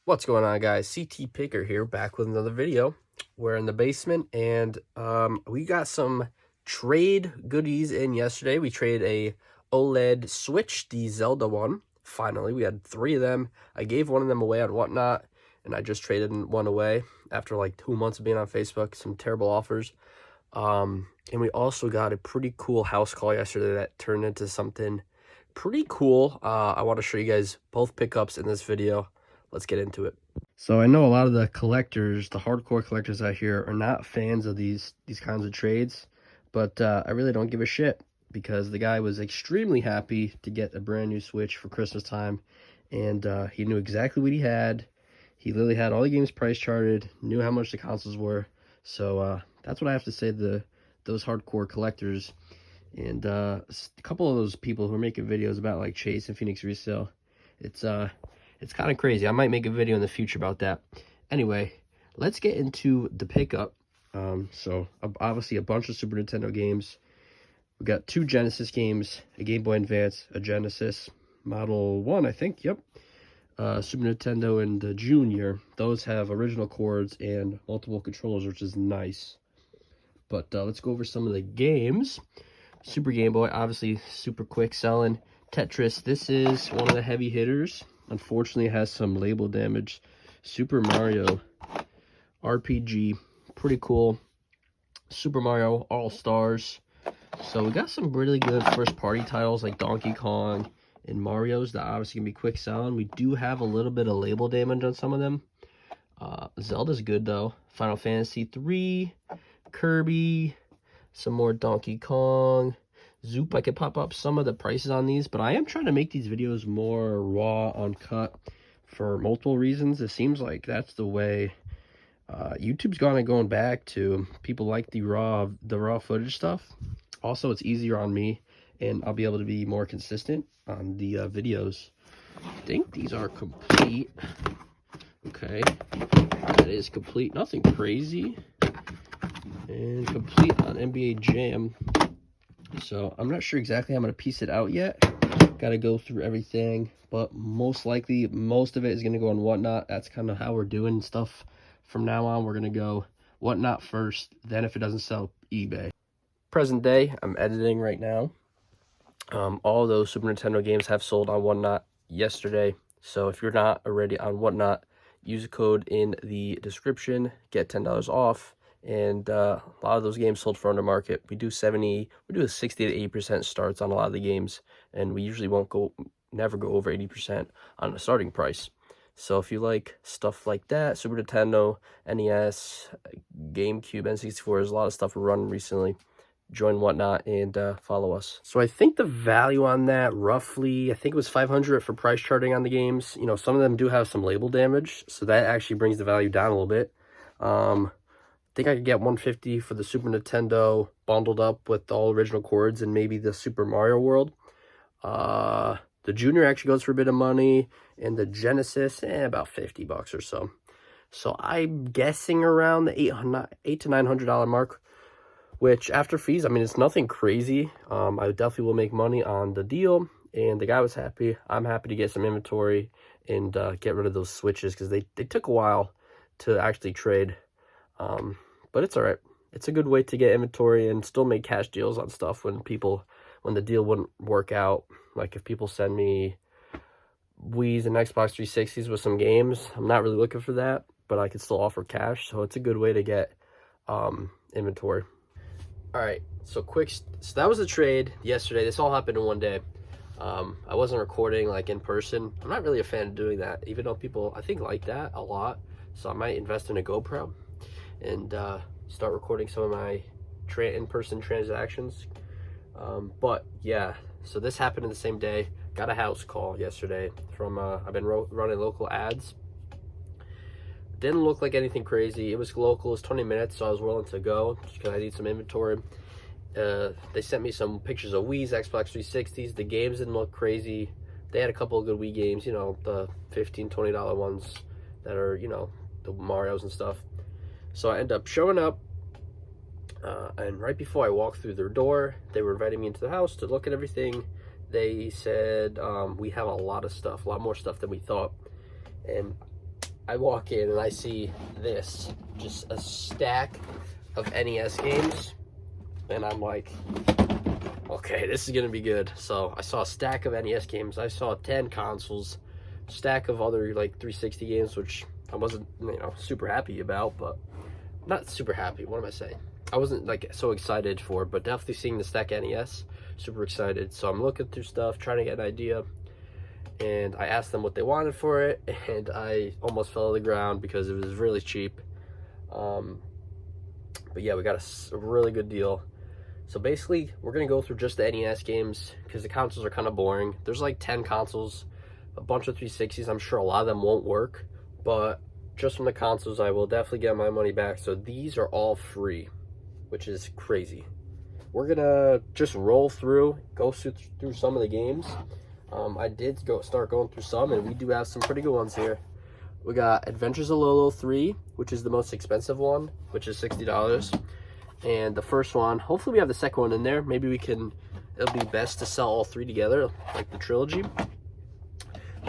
What's going on, guys? CT Picker here, back with another video. We're in the basement, and we got some trade goodies in yesterday. We traded a OLED Switch, the Zelda one. Finally, we had 3 of them. I gave one of them away on Whatnot, and I just traded one away after like 2 months of being on Facebook. Some terrible offers. And we also got a pretty cool house call yesterday that turned into something pretty cool. I want to show you guys both pickups in this video. Let's get into it. So I know a lot of the collectors, the hardcore collectors out here, are not fans of these kinds of trades, but I really don't give a shit because the guy was extremely happy to get a brand new Switch for Christmas time, and he knew exactly what he had. He literally had all the games price charted, knew how much the consoles were. So that's what I have to say to those hardcore collectors. And a couple of those people who are making videos about like Chase and Phoenix Resale, it's kind of crazy. I might make a video in the future about that. Anyway, let's get into the pickup. So obviously a bunch of Super Nintendo games. We got 2 Genesis games, a Game Boy Advance, a Genesis Model 1, I think. Yep. Super Nintendo and the Junior. Those have original cords and multiple controllers, which is nice. But let's go over some of the games. Super Game Boy, obviously super quick selling. Tetris, this is one of the heavy hitters. Unfortunately, it has some label damage. Super Mario RPG, pretty cool. Super Mario All-Stars. So we got some really good first-party titles like Donkey Kong and Mario's that obviously can be quick selling. We do have a little bit of label damage on some of them. Zelda's good though. Final Fantasy 3, Kirby, some more Donkey Kong. Zoop, I could pop up some of the prices on these, but I am trying to make these videos more raw, uncut, for multiple reasons. It seems like that's the way YouTube's going back to. People like the raw footage stuff. Also, it's easier on me, and I'll be able to be more consistent on the videos. I think these are complete. Okay, that is complete. Nothing crazy. And complete on NBA Jam. So I'm not sure exactly how I'm going to piece it out yet. Got to go through everything, but most likely most of it is going to go on Whatnot. That's kind of how we're doing stuff from now on. We're going to go Whatnot first, then if it doesn't sell, eBay. Present day, I'm editing right now. All those Super Nintendo games have sold on Whatnot yesterday. So if you're not already on Whatnot, use a code in the description, get $10 off. And a lot of those games sold for under market. We do a 60 to 80% starts on a lot of the games, and we usually never go over 80% on the starting price. So if you like stuff like that, Super Nintendo, NES, GameCube, N64, there's a lot of stuff we're running recently. Join Whatnot and follow us. So I think the value on that roughly, I think it was $500 for price charting on the games. You know, some of them do have some label damage, so that actually brings the value down a little bit. I think I could get $150 for the Super Nintendo bundled up with all original cords and maybe the Super Mario World. The Junior actually goes for a bit of money, and the Genesis, about $50 or so. So I'm guessing around the $800 to $900 mark, which after fees, I mean, it's nothing crazy. I definitely will make money on the deal, and the guy was happy. I'm happy to get some inventory and get rid of those Switches because they took a while to actually trade. But it's all right. It's a good way to get inventory and still make cash deals on stuff when the deal wouldn't work out. Like if people send me Wii's and Xbox 360s with some games, I'm not really looking for that, but I can still offer cash. So it's a good way to get inventory. All right, so that was a trade yesterday. This all happened in one day. I wasn't recording like in person. I'm not really a fan of doing that, even though people I think like that a lot. So I might invest in a GoPro and start recording some of my in-person transactions. But yeah, so this happened in the same day. Got a house call yesterday from I've been running local ads. Didn't look like anything crazy. It was local. It was 20 minutes, so I was willing to go just because I need some inventory. They sent me some pictures of Wii's, Xbox 360s. The games didn't look crazy. They had a couple of good Wii games, you know, the $15, $20 ones that are, you know, the Marios and stuff. So I end up showing up, and right before I walked through their door, they were inviting me into the house to look at everything. They said, we have a lot of stuff, a lot more stuff than we thought. And I walk in and I see this, just a stack of NES games, and I'm like, okay, this is gonna be good. So I saw a stack of NES games, I saw 10 consoles, stack of other like 360 games, which I wasn't, super happy about, but not super happy, what am I saying? I wasn't like so excited for, but definitely seeing the stack NES, super excited. So I'm looking through stuff, trying to get an idea, and I asked them what they wanted for it, and I almost fell to the ground because it was really cheap. But yeah, we got a really good deal. So basically, we're gonna go through just the NES games because the consoles are kind of boring. There's like 10 consoles, a bunch of 360s. I'm sure a lot of them won't work, but just from the consoles, I will definitely get my money back. So these are all free, which is crazy. We're gonna just roll through, go through some of the games. I did start going through some, and we do have some pretty good ones here. We got Adventures of Lolo 3, which is the most expensive one, which is $60. And the first one, hopefully we have the second one in there. Maybe it'll be best to sell all three together, like the trilogy.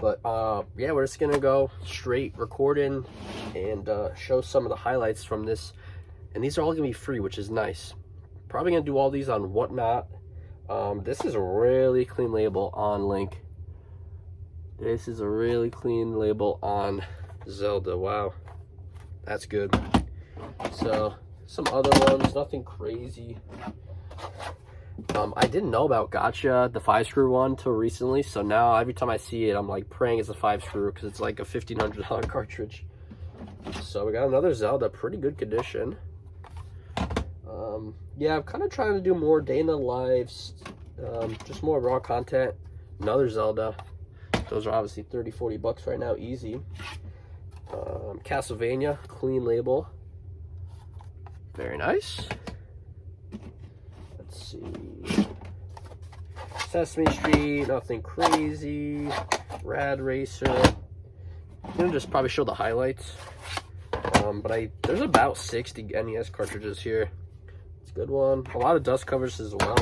But yeah, we're just gonna go straight recording and show some of the highlights from this. And these are all gonna be free, which is nice. Probably gonna do all these on Whatnot. This is a really clean label on Link. This is a really clean label on Zelda. Wow, that's good. So some other ones, nothing crazy. I didn't know about Gotcha, the 5-screw one, till recently. So now every time I see it, I'm like praying it's a 5-screw because it's like a $1,500 cartridge. So we got another Zelda, pretty good condition. Yeah, I'm kind of trying to do more day in the lives, just more raw content. Another Zelda. Those are obviously 30-40 bucks right now, easy. Castlevania, clean label. Very nice. Let's see. Sesame Street, nothing crazy. Rad Racer. I'm gonna just probably show the highlights. But there's about 60 NES cartridges here. It's a good one. A lot of dust covers as well.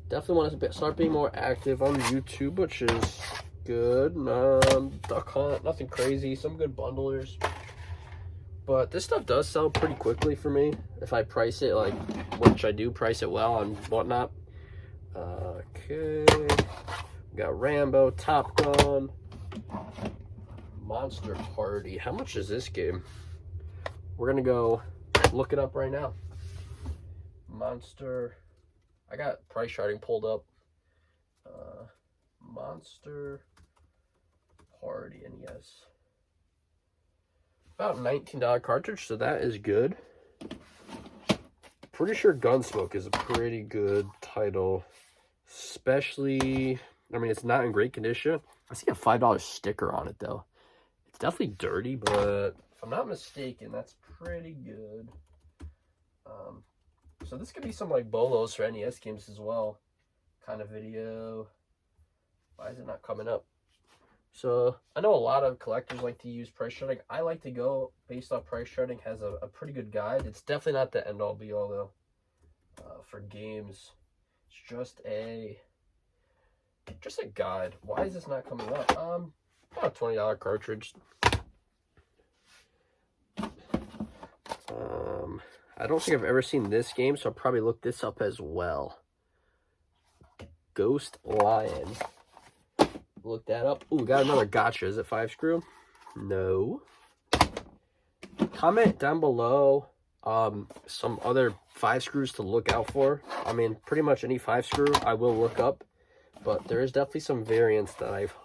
Definitely want to start being more active on YouTube, which is good. Duck Hunt, nothing crazy. Some good bundlers. But this stuff does sell pretty quickly for me if I price it, like, which I do price it well on Whatnot. Okay. We got Rambo, Top Gun, Monster Party. How much is this game? We're gonna go look it up right now. Monster. I got price charting pulled up. Monster Party NES. About $19 cartridge, so that is good. Pretty sure Gunsmoke is a pretty good title. Especially, I mean, it's not in great condition. I see a $5 sticker on it, though. It's definitely dirty, but if I'm not mistaken, that's pretty good. So this could be some like bolos for NES games as well. Kind of video. Why is it not coming up? So I know a lot of collectors like to use price charting. I like to go based off price charting. Has a pretty good guide. It's definitely not the end all be all though. For games, it's just a guide. Why is this not coming up? About $20 cartridge. I don't think I've ever seen this game, so I'll probably look this up as well. Ghost Lion. Look that up. Ooh, we got another Gotcha. Is it 5-screw? No. Comment down below some other 5-screws to look out for. I mean, pretty much any 5-screw I will look up, but there is definitely some variants that I've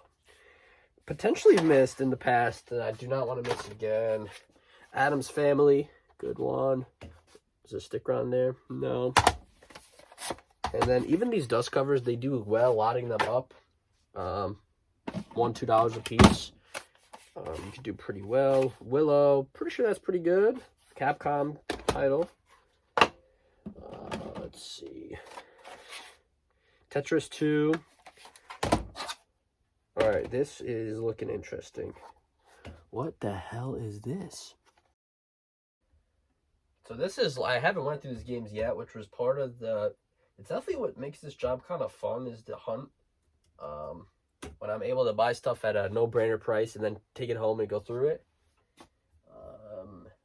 potentially missed in the past that I do not want to miss again. Addams Family, good one. Is there a sticker on there? No. And then even these dust covers, they do well lotting them up. $1, $2 a piece. You can do pretty well. Willow, pretty sure that's pretty good. Capcom title. Let's see. Tetris 2. Alright, this is looking interesting. What the hell is this? So this is, I haven't went through these games yet, which was part of the, it's definitely what makes this job kind of fun is the hunt. when I'm able to buy stuff at a no-brainer price and then take it home and go through it.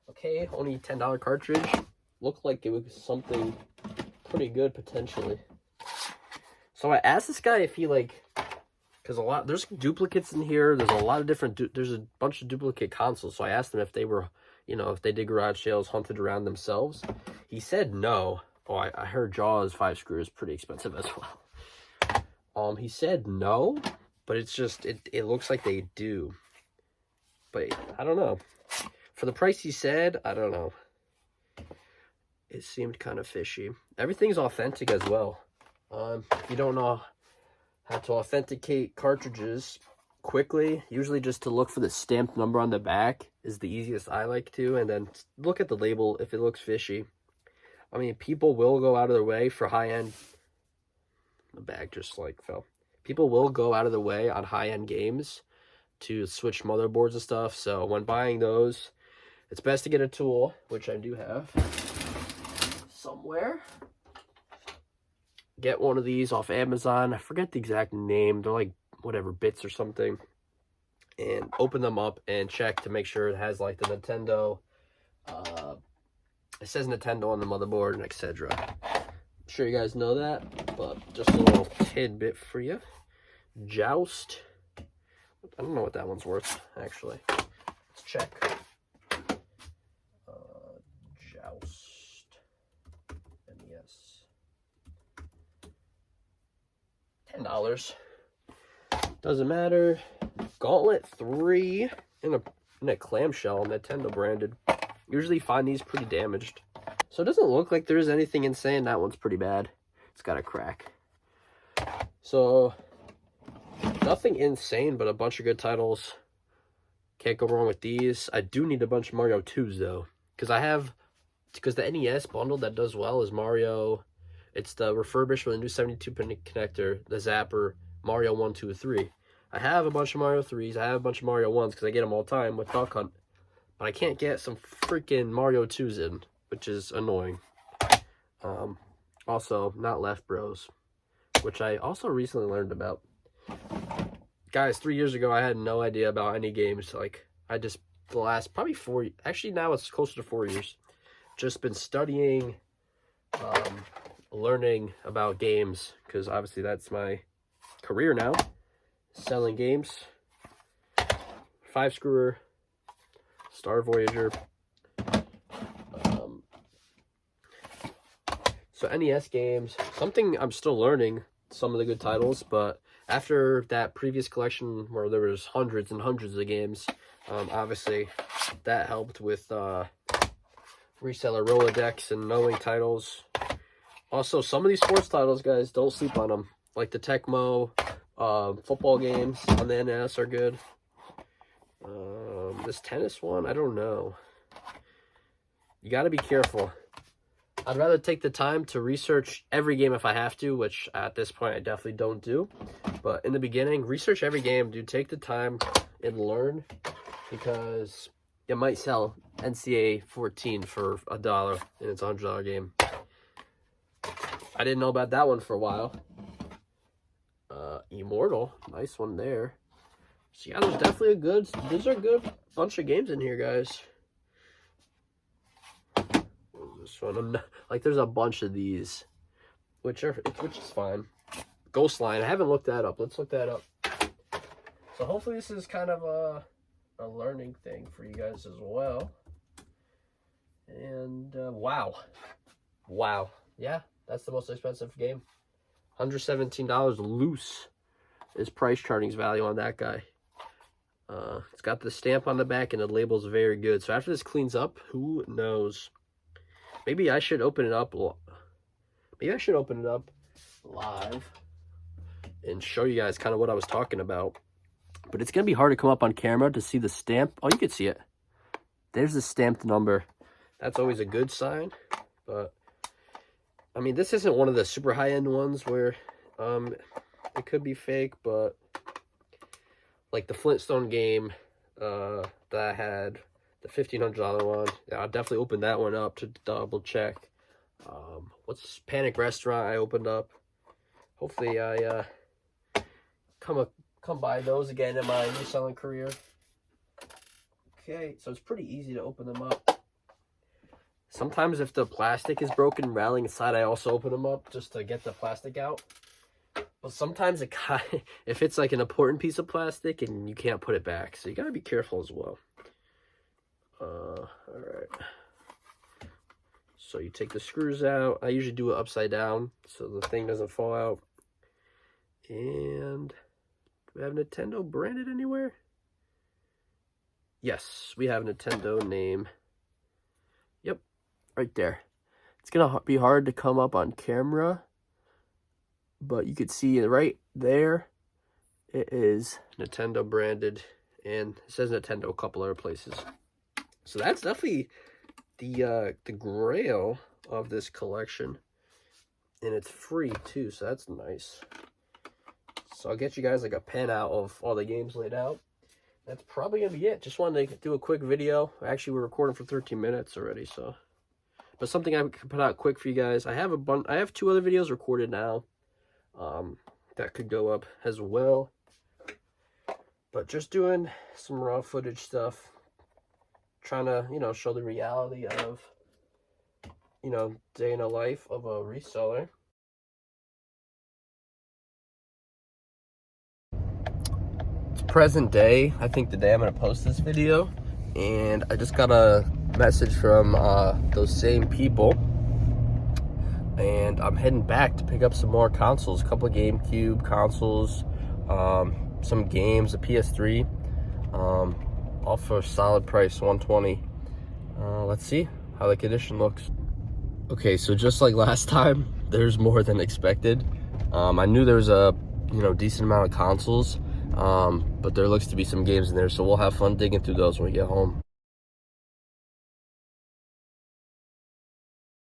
Okay, only $10 cartridge. Looked like it was something pretty good potentially. So I asked this guy if he because there's duplicates in here. There's a lot of different, there's a bunch of duplicate consoles. So I asked him if they were, if they did garage sales, hunted around themselves. He said no. Oh, I heard Jaws 5 screw is pretty expensive as well. He said no, but it's just, it looks like they do. But I don't know. For the price he said, I don't know. It seemed kind of fishy. Everything's authentic as well. If you don't know how to authenticate cartridges quickly, usually just to look for the stamped number on the back is the easiest I like to, and then look at the label if it looks fishy. I mean, people will go out of their way for high-end. The bag just fell. People will go out of their way on high-end games to switch motherboards and stuff. So when buying those, it's best to get a tool, which I do have somewhere. Get one of these off Amazon. I forget the exact name. They're like whatever, bits or something. And open them up and check to make sure it has the Nintendo. It says Nintendo on the motherboard and etc. I'm sure you guys know that, but just a little tidbit for you. Joust. I don't know what that one's worth, actually. Let's check. Joust. NES. $10. Doesn't matter. Gauntlet 3 in a clamshell, Nintendo branded. Usually find these pretty damaged. So it doesn't look like there's anything insane. That one's pretty bad. It's got a crack. So nothing insane, but a bunch of good titles. Can't go wrong with these. I do need a bunch of Mario 2s though, because the NES bundle that does well is Mario. It's the refurbished with a new 72-pin connector, the Zapper, Mario 1, 2, 3. I have a bunch of Mario 3s. I have a bunch of Mario 1s because I get them all the time with Duck Hunt. But I can't get some freaking Mario 2s in, which is annoying. Also, not Left Bros, which I also recently learned about. Guys, 3 years ago, I had no idea about any games. I just, the last probably 4, actually now it's closer to 4 years, just been studying, learning about games, because obviously that's my career now, selling games. 5-screwer, Star Voyager. So NES games, something I'm still learning some of the good titles, but after that previous collection where there was hundreds and hundreds of games, obviously that helped with reseller Rolodex and knowing titles. Also, some of these sports titles, guys, don't sleep on them. Like the Tecmo football games on the NES are good. This tennis one, I don't know. You got to be careful. I'd rather take the time to research every game if I have to, which at this point I definitely don't do. But in the beginning, research every game, dude. Take the time and learn, because it might sell NCAA 14 for $1 and it's a $100 game. I didn't know about that one for a while. Immortal, nice one there. So yeah, there's definitely these are a good bunch of games in here, guys. This one, there's a bunch of these, which is fine. Ghost Line, I haven't looked that up. Let's look that up. So hopefully this is kind of a learning thing for you guys as well. And wow, yeah, that's the most expensive game. $117 loose is price charting's value on that guy. It's got the stamp on the back and the label's very good. So after this cleans up, who knows? Maybe I should open it up. Maybe I should open it up live and show you guys kind of what I was talking about. But it's going to be hard to come up on camera to see the stamp. Oh, you can see it. There's the stamped number. That's always a good sign. But, I mean, this isn't one of the super high-end ones where it could be fake. But, like the Flintstone game that I had, the $1,500 one. Yeah, I'll definitely open that one up to double check. What's Panic Restaurant I opened up. Hopefully I come come by those again in my reselling career. Okay, so it's pretty easy to open them up. Sometimes if the plastic is broken, rattling inside, I also open them up just to get the plastic out. But sometimes if it's like an important piece of plastic and you can't put it back, so you gotta be careful as well. All right. So you take the screws out. I usually do it upside down so the thing doesn't fall out. And do we have Nintendo branded anywhere? Yes, we have Nintendo name. Yep, right there. It's gonna be hard to come up on camera, but you could see it right there. It is Nintendo branded, and it says Nintendo a couple other places. So that's definitely the grail of this collection, and it's free too, so that's nice. So I'll get you guys like a pen out of all the games laid out. That's probably gonna be it. Just wanted to do a quick video. Actually, we're recording for 13 minutes already, so. But something I can put out quick for you guys. I have 2 other videos recorded now, that could go up as well. But just doing some raw footage stuff, trying to, you know, show the reality of, you know, day in the life of a reseller. It's present day, I think the day I'm going to post this video, and I just got a message from those same people, and I'm heading back to pick up some more consoles, a couple of GameCube consoles, some games, a PS3, all for a solid price, $120. Let's see how the condition looks. Okay, so just like last time, there's more than expected. I knew there was a decent amount of consoles, but there looks to be some games in there, so we'll have fun digging through those when we get home.